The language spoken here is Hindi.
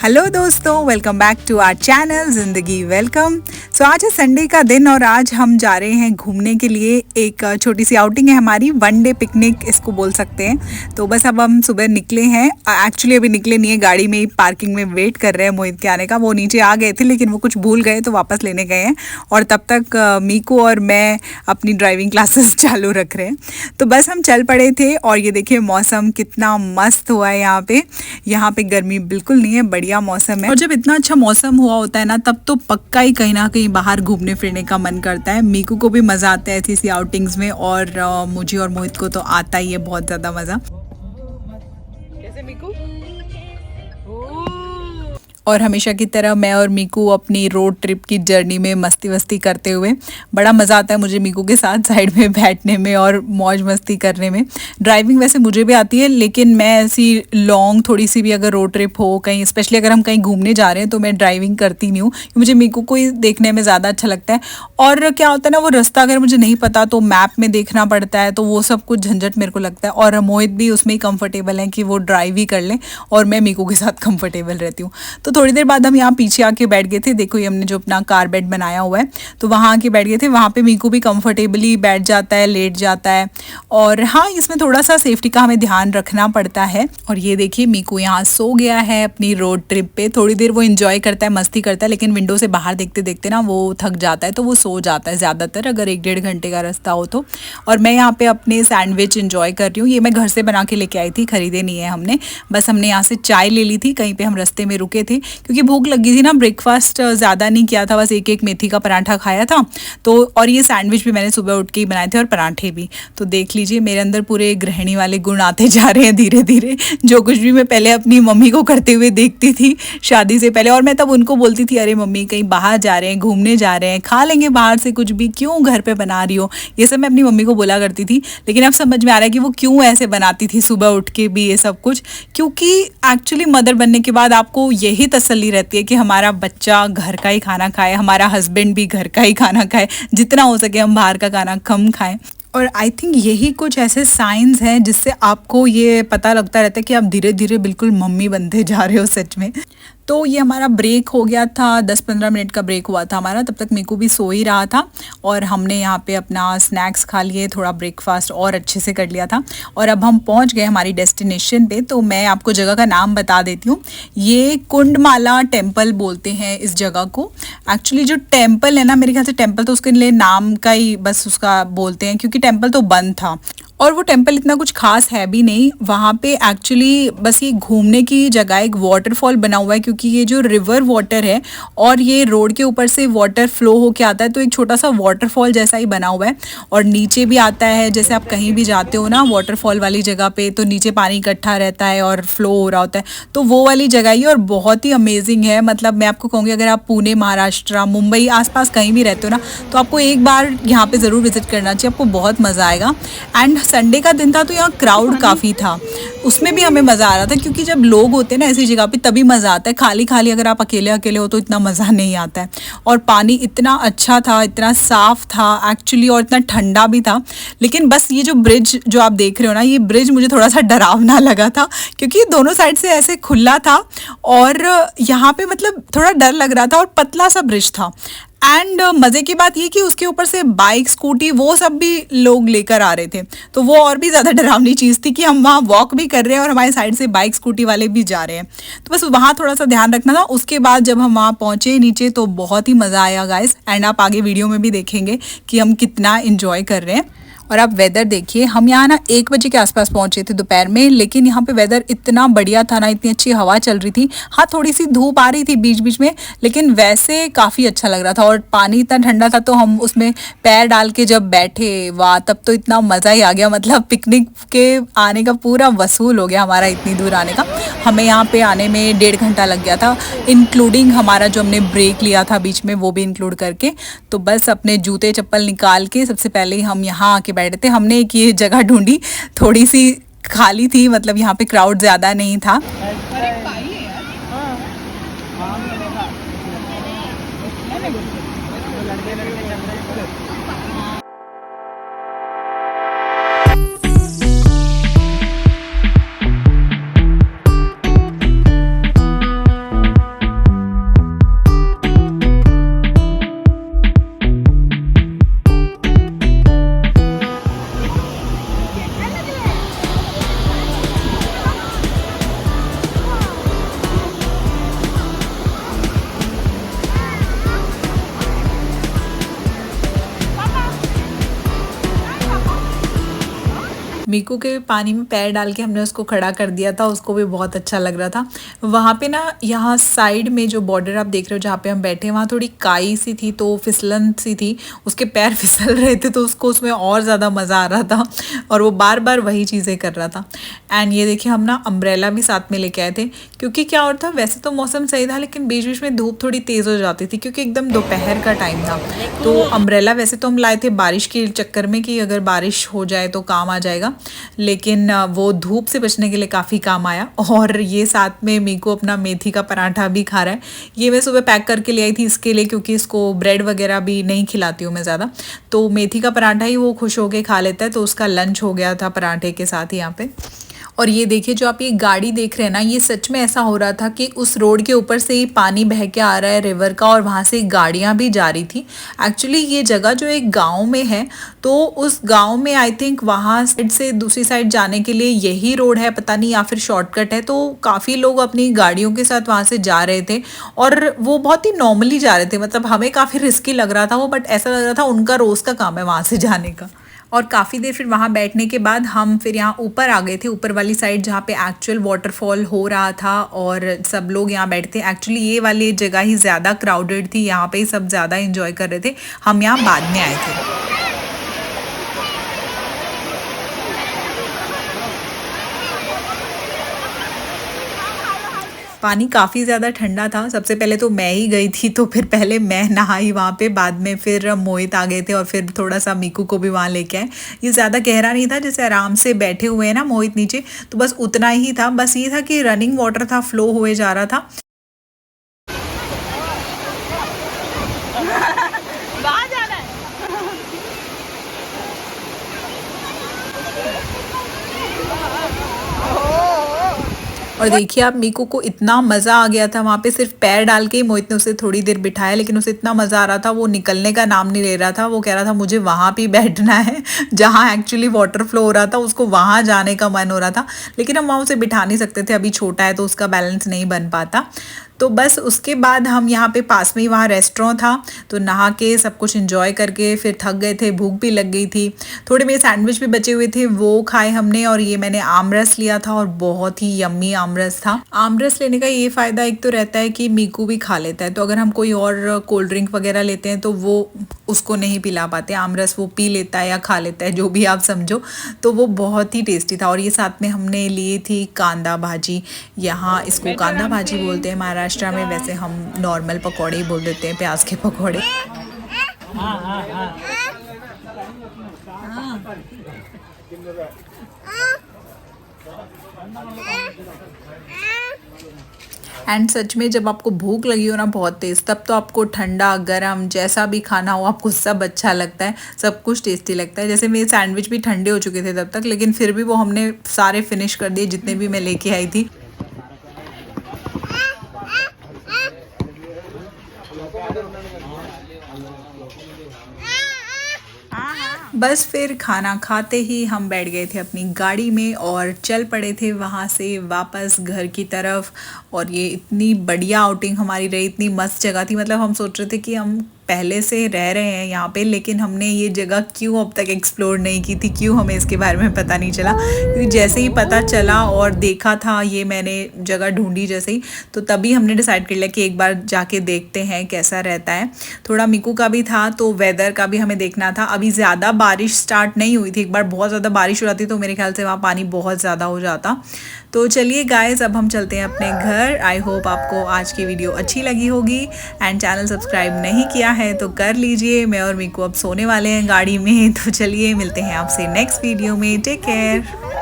हेलो दोस्तों, welcome back to our channel Zindagi welcome. So आज है संडे का दिन और आज हम जा रहे हैं घूमने के लिए। एक छोटी सी आउटिंग है हमारी, वन डे पिकनिक इसको बोल सकते हैं। तो बस अब हम सुबह निकले हैं। एक्चुअली अभी निकले नहीं है, गाड़ी में ही पार्किंग में वेट कर रहे हैं मोहित के आने का। वो नीचे आ गए थे लेकिन वो कुछ भूल गए तो वापस लेने गए हैं और तब तक मीकू और मैं अपनी ड्राइविंग क्लासेस चालू रख रहे हैं। तो बस हम चल पड़े थे और ये देखिए मौसम कितना मस्त हुआ है यहाँ पे गर्मी बिल्कुल नहीं है, बढ़िया मौसम है। और जब इतना अच्छा मौसम हुआ होता है ना, तब तो पक्का ही कहीं ना कहीं बाहर घूमने फिरने का मन करता है। मीकू को भी मजा आता है ऐसी आउटिंग्स में और मुझे और मोहित को तो आता ही है बहुत ज्यादा मजा। कैसे मीकू? और हमेशा की तरह मैं और मीकू अपनी रोड ट्रिप की जर्नी में मस्ती वस्ती करते हुए, बड़ा मज़ा आता है मुझे मीकू के साथ साइड में बैठने में और मौज मस्ती करने में। ड्राइविंग वैसे मुझे भी आती है लेकिन मैं ऐसी लॉन्ग थोड़ी सी भी अगर रोड ट्रिप हो कहीं, स्पेशली अगर हम कहीं घूमने जा रहे हैं तो मैं ड्राइविंग करती नहीं हूँ। मुझे मीकू को ही देखने में ज़्यादा अच्छा लगता है। और क्या होता है ना, वो रास्ता अगर मुझे नहीं पता तो मैप में देखना पड़ता है, तो वो सब कुछ झंझट मेरे को लगता है। और मोहित भी उसमें ही कंफर्टेबल है कि वो ड्राइव ही कर ले और मैं मीकू के साथ कंफर्टेबल रहती हूँ। तो थोड़ी देर बाद हम यहाँ पीछे आके बैठ गए थे। देखो ये हमने जो अपना कार बेड बनाया हुआ है तो वहाँ आके बैठ गए थे। वहाँ पे मीकू भी कंफर्टेबली बैठ जाता है, लेट जाता है। और हाँ, इसमें थोड़ा सा सेफ्टी का हमें ध्यान रखना पड़ता है। और ये देखिए मीकू यहाँ सो गया है अपनी रोड ट्रिप पे। थोड़ी देर वो एंजॉय करता है, मस्ती करता है, लेकिन विंडो से बाहर देखते देखते ना वो थक जाता है तो वो सो जाता है ज़्यादातर, अगर 1-1.5 घंटे का रास्ता हो तो। और मैं यहाँ पे अपने सैंडविच एंजॉय कर रही हूँ। ये मैं घर से बना के लेके आई थी, खरीदे नहीं है हमने। बस हमने यहाँ से चाय ले ली थी, कहीं पे हम रास्ते में रुके थे क्योंकि भूख लगी थी ना। ब्रेकफास्ट ज़्यादा नहीं किया था, बस एक मेथी का पराठा खाया था। तो और ये सैंडविच भी मैंने सुबह उठ के ही बनाए थे और पराठे भी। तो देख लीजिए मेरे अंदर पूरे गृहिणी वाले गुण आते जा रहे हैं धीरे धीरे। जो कुछ भी मैं पहले अपनी मम्मी को करते हुए देखती थी शादी से पहले, और मैं तब उनको बोलती थी अरे मम्मी कहीं बाहर जा रहे हैं, घूमने जा रहे हैं, खा लेंगे बाहर से कुछ भी, क्यों घर पे बना रही हो। ये सब मैं अपनी मम्मी को बोला करती थी। लेकिन अब समझ में आ रहा है कि वो क्यों ऐसे बनाती थी सुबह उठ के भी ये सब कुछ। क्योंकि एक्चुअली मदर बनने के बाद आपको यही तसल्ली रहती है कि हमारा बच्चा घर का ही खाना खाए, हमारा हस्बैंड भी घर का ही खाना खाए, जितना हो सके हम बाहर का खाना कम खाएं। और आई थिंक यही कुछ ऐसे साइंस हैं जिससे आपको ये पता लगता रहता है कि आप धीरे धीरे बिल्कुल मम्मी बनते जा रहे हो सच में। तो ये हमारा ब्रेक हो गया था, 10-15 मिनट का ब्रेक हुआ था हमारा। तब तक मीकू भी सो ही रहा था और हमने यहाँ पे अपना स्नैक्स खा लिए, थोड़ा ब्रेकफास्ट और अच्छे से कर लिया था। और अब हम पहुँच गए हमारी डेस्टिनेशन पे। तो मैं आपको जगह का नाम बता देती हूँ। ये कुंडमाला टेम्पल बोलते हैं इस जगह को। एक्चुअली जो टेम्पल है ना, मेरे ख्याल से टेम्पल तो उसके लिए नाम का ही बस उसका बोलते हैं, क्योंकि टेम्पल तो बंद था और वो टेम्पल इतना कुछ खास है भी नहीं। वहाँ पे एक्चुअली बस ये घूमने की जगह, एक वाटरफॉल बना हुआ है क्योंकि ये जो रिवर वाटर है और ये रोड के ऊपर से वाटर फ्लो होके आता है, तो एक छोटा सा वाटरफॉल जैसा ही बना हुआ है। और नीचे भी आता है, जैसे आप कहीं भी जाते हो ना वाटरफॉल वाली जगह पे, तो नीचे पानी इकट्ठा रहता है और फ्लो हो रहा होता है, तो वो वाली जगह ही। और बहुत ही अमेजिंग है। मतलब मैं आपको कहूँगी अगर आप पुणे, महाराष्ट्र, मुंबई आसपास कहीं भी रहते हो ना, तो आपको एक बार यहाँ पे ज़रूर विजिट करना चाहिए, आपको बहुत मज़ा आएगा। एंड संडे का दिन था तो यहाँ क्राउड काफ़ी था, उसमें भी हमें मज़ा आ रहा था क्योंकि जब लोग होते हैं ना ऐसी जगह पे तभी मज़ा आता है। खाली खाली अगर आप अकेले अकेले हो तो इतना मज़ा नहीं आता है। और पानी इतना अच्छा था, इतना साफ़ था एक्चुअली, और इतना ठंडा भी था। लेकिन बस ये जो ब्रिज जो आप देख रहे हो ना, ये ब्रिज मुझे थोड़ा सा डरावना लगा था क्योंकि दोनों साइड से ऐसे खुला था और यहाँ पे मतलब थोड़ा डर लग रहा था और पतला सा ब्रिज था। एंड मज़े की बात ये कि उसके ऊपर से बाइक, स्कूटी, वो सब भी लोग लेकर आ रहे थे, तो वो और भी ज़्यादा डरावनी चीज़ थी कि हम वहाँ वॉक भी कर रहे हैं और हमारे साइड से बाइक, स्कूटी वाले भी जा रहे हैं। तो बस वहाँ थोड़ा सा ध्यान रखना था। उसके बाद जब हम वहाँ पहुँचे नीचे तो बहुत ही मज़ा आया गाइस। एंड आप आगे वीडियो में भी देखेंगे कि हम कितना इन्जॉय कर रहे हैं। और आप वेदर देखिए, हम यहाँ ना 1 बजे के आसपास पहुँचे थे दोपहर में, लेकिन यहाँ पे वेदर इतना बढ़िया था ना, इतनी अच्छी हवा चल रही थी। हाँ, थोड़ी सी धूप आ रही थी बीच बीच में, लेकिन वैसे काफ़ी अच्छा लग रहा था। और पानी इतना ठंडा था तो हम उसमें पैर डाल के जब बैठे, वाह, तब तो इतना मज़ा ही आ गया। मतलब पिकनिक के आने का पूरा वसूल हो गया हमारा, इतनी दूर आने का। हमें यहाँ पे आने में 1.5 घंटा लग गया था, इंक्लूडिंग हमारा जो हमने ब्रेक लिया था बीच में, वो भी इंक्लूड करके। तो बस अपने जूते चप्पल निकाल के सबसे पहले ही हम यहाँ आके बैठे थे। हमने एक ये जगह ढूंढी, थोड़ी सी खाली थी, मतलब यहाँ पे क्राउड ज़्यादा नहीं था। मीकू के पानी में पैर डाल के हमने उसको खड़ा कर दिया था, उसको भी बहुत अच्छा लग रहा था। वहाँ पे ना यहाँ साइड में जो बॉर्डर आप देख रहे हो जहाँ पे हम बैठे, वहाँ थोड़ी काई सी थी, तो फिसलन सी थी, उसके पैर फिसल रहे थे, तो उसको उसमें और ज़्यादा मज़ा आ रहा था और वो बार बार वही चीज़ें कर रहा था। एंड ये देखिए हम ना अम्ब्रेला भी साथ में लेके आए थे, क्योंकि क्या और था, वैसे तो मौसम सही था लेकिन बीच बीच में धूप थोड़ी तेज़ हो जाती थी क्योंकि एकदम दोपहर का टाइम था। तो अम्ब्रेला वैसे तो हम लाए थे बारिश के चक्कर में कि अगर बारिश हो जाए तो काम आ जाएगा, लेकिन वो धूप से बचने के लिए काफ़ी काम आया। और ये साथ में मीकू अपना मेथी का पराठा भी खा रहा है। ये मैं सुबह पैक करके ले आई थी इसके लिए, क्योंकि इसको ब्रेड वगैरह भी नहीं खिलाती हूँ मैं ज़्यादा, तो मेथी का पराठा ही वो खुश होके खा लेता है, तो उसका लंच हो गया था पराठे के साथ ही यहाँ पे। और ये देखिए जो आप ये गाड़ी देख रहे हैं ना, ये सच में ऐसा हो रहा था कि उस रोड के ऊपर से ही पानी बह के आ रहा है रिवर का, और वहाँ से गाड़ियाँ भी जा रही थी। एक्चुअली ये जगह जो एक गांव में है, तो उस गांव में आई थिंक वहाँ साइड से दूसरी साइड जाने के लिए यही रोड है, पता नहीं, या फिर शॉर्टकट है। तो काफ़ी लोग अपनी गाड़ियों के साथ वहाँ से जा रहे थे और वो बहुत ही नॉर्मली जा रहे थे, मतलब हमें काफ़ी रिस्की लग रहा था वो, बट ऐसा लग रहा था उनका रोज़ का काम है वहाँ से जाने का। और काफ़ी देर फिर वहाँ बैठने के बाद हम फिर यहाँ ऊपर आ गए थे, ऊपर वाली साइड जहाँ पे एक्चुअल वाटरफॉल हो रहा था और सब लोग यहाँ बैठते। एक्चुअली ये वाली जगह ही ज़्यादा क्राउडेड थी, यहाँ पे ही सब ज़्यादा इंजॉय कर रहे थे, हम यहाँ बाद में आए थे। पानी काफ़ी ज़्यादा ठंडा था। सबसे पहले तो मैं ही गई थी, तो फिर पहले मैं नहाई वहाँ पे, बाद में फिर मोहित आ गए थे और फिर थोड़ा सा मीकू को भी वहाँ लेके आए। ये ज़्यादा गहरा नहीं था, जैसे आराम से बैठे हुए हैं ना मोहित नीचे, तो बस उतना ही था। बस ये था कि रनिंग वाटर था, फ्लो हुए जा रहा था। और देखिए आप, मीकू को इतना मज़ा आ गया था वहाँ पे, सिर्फ पैर डाल के ही मोहित ने उसे थोड़ी देर बिठाया, लेकिन उसे इतना मज़ा आ रहा था, वो निकलने का नाम नहीं ले रहा था। वो कह रहा था मुझे वहाँ पे बैठना है जहाँ एक्चुअली वाटर फ्लो हो रहा था, उसको वहाँ जाने का मन हो रहा था। लेकिन हम वहाँ उसे बिठा नहीं सकते थे, अभी छोटा है तो उसका बैलेंस नहीं बन पाता। तो बस उसके बाद हम यहाँ पे पास में ही वहाँ रेस्टोरेंट था, तो नहा के सब कुछ एंजॉय करके फिर थक गए थे, भूख भी लग गई थी। थोड़े मेरे सैंडविच भी बचे हुए थे, वो खाए हमने। और ये मैंने आमरस लिया था और बहुत ही यम्मी आमरस था। आमरस लेने का ये फ़ायदा एक तो रहता है कि मीकू भी खा लेता है, तो अगर हम कोई और कोल्ड ड्रिंक वगैरह लेते हैं तो वो उसको नहीं पिला पाते, आमरस वो पी लेता है या खा लेता है, जो भी आप समझो। तो वो बहुत ही टेस्टी था। और ये साथ में हमने लिए थी कांदा भाजी, यहाँ इसको कांदा भाजी बोलते हैं महाराष्ट्र में, वैसे हम नॉर्मल पकौड़े ही बोल देते हैं, प्याज के पकौड़े। एंड सच में जब आपको भूख लगी हो ना बहुत तेज़, तब तो आपको ठंडा गरम जैसा भी खाना हो आपको सब अच्छा लगता है, सब कुछ टेस्टी लगता है। जैसे मेरे सैंडविच भी ठंडे हो चुके थे तब तक, लेकिन फिर भी वो हमने सारे फिनिश कर दिए जितने भी मैं लेके आई थी। बस फिर खाना खाते ही हम बैठ गए थे अपनी गाड़ी में और चल पड़े थे वहाँ से वापस घर की तरफ। और ये इतनी बढ़िया आउटिंग हमारी रही, इतनी मस्त जगह थी, मतलब हम सोच रहे थे कि हम पहले से रह रहे हैं यहाँ पे, लेकिन हमने ये जगह क्यों अब तक एक्सप्लोर नहीं की थी, क्यों हमें इसके बारे में पता नहीं चला। क्योंकि जैसे ही पता चला और देखा था ये मैंने जगह ढूंढी जैसे ही, तो तभी हमने डिसाइड कर लिया कि एक बार जाके देखते हैं कैसा रहता है। थोड़ा मीकू का भी था, तो वेदर का भी हमें देखना था। अभी ज़्यादा बारिश स्टार्ट नहीं हुई थी, एक बार बहुत ज़्यादा बारिश हो जाती तो मेरे ख्याल से वहाँ पानी बहुत ज़्यादा हो जाता। तो चलिए गाइस, अब हम चलते हैं अपने घर। आई होप आपको आज की वीडियो अच्छी लगी होगी। एंड चैनल सब्सक्राइब नहीं किया है तो कर लीजिए। मैं और मीकू अब सोने वाले हैं गाड़ी में, तो चलिए मिलते हैं आपसे नेक्स्ट वीडियो में। Take care.